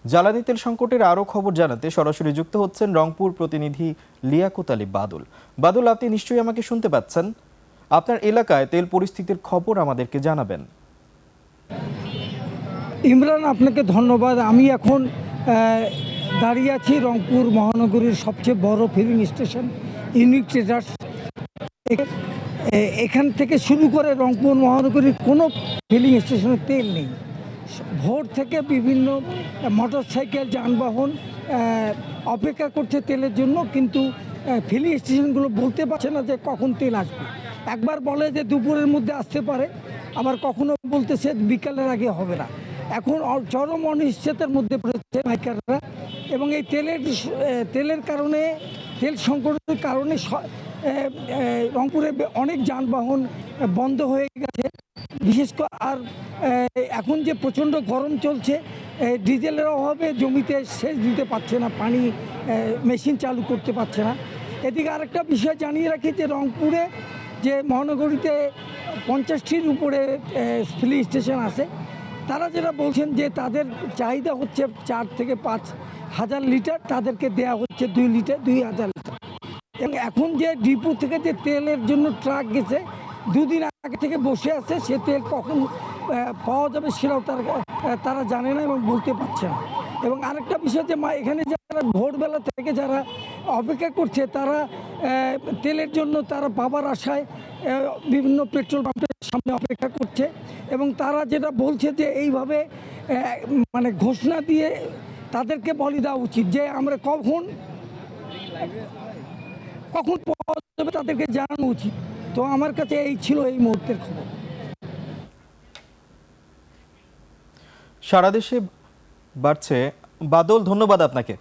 জ্বালানি তেল সংকটের আরও খবর জানাতে সরাসরি যুক্ত হচ্ছেন রংপুর প্রতিনিধি লিয়াকত আলী বাদল। বাদল, আপনি নিশ্চয়ই আমাকে শুনতে পাচ্ছেন। আপনার এলাকায় তেল পরিস্থিতির খবর আমাদেরকে জানাবেন। ইমরান, আপনাকে ধন্যবাদ। আমি এখন দাঁড়িয়ে আছি রংপুর মহানগরীর সবচেয়ে বড় ফিলিং স্টেশন ইউনিক ট্রেডার্স। এখান থেকে শুরু করে রংপুর মহানগরীর কোনো ফিলিং স্টেশনে তেল নেই। ভোর থেকে বিভিন্ন মোটরসাইকেল যানবাহন অপেক্ষা করছে তেলের জন্য, কিন্তু ফিলিং স্টেশনগুলো বলতে পারছে না যে কখন তেল আসবে। একবার বলে যে দুপুরের মধ্যে আসতে পারে, আবার কখনো বলতেছে বিকালের আগে হবে না। এখন চরম অনিশ্চয়তার মধ্যে পড়েছে বাইকাররা, এবং এই তেলের কারণে, তেল সংকটের কারণে রংপুরে অনেক যানবাহন বন্ধ হয়ে গেছে। বিশেষ করে আর এখন যে প্রচণ্ড গরম চলছে, ডিজেলের অভাবে জমিতে সেচ দিতে পারছে না, পানি মেশিন চালু করতে পারছে না। এদিকে আরেকটা বিষয় জানিয়ে রাখি যে রংপুরে যে মহানগরীতে 50টির উপরে ফিলিং স্টেশন আছে, তারা যেটা বলছেন যে তাদের চাহিদা হচ্ছে 4 থেকে 5 হাজার লিটার, তাদেরকে দেয়া হচ্ছে 2,000 লিটার। এবং এখন যে ডিপো থেকে যে তেলের জন্য ট্রাক গেছে, দুদিন আগে থেকে বসে আছে, সে তেল কখন পাওয়া যাবে সেটাও তারা জানে না এবং বলতে পারছে না। এবং আরেকটা বিষয় যে এখানে যারা ভোরবেলা থেকে যারা অপেক্ষা করছে, তারা তেলের জন্য তারা পাবার আশায় বিভিন্ন পেট্রোল পাম্পের সামনে অপেক্ষা করছে, এবং তারা যেটা বলছে যে এইভাবে মানে ঘোষণা দিয়ে তাদেরকে বলে দেওয়া উচিত যে আমরা কখন পাওয়া যাবে তাদেরকে জানানো উচিত। তো আমার কাছে এই ছিল এই মুহূর্তের খবর। সারা দেশে বাড়ছে বাদল, ধন্যবাদ আপনাকে।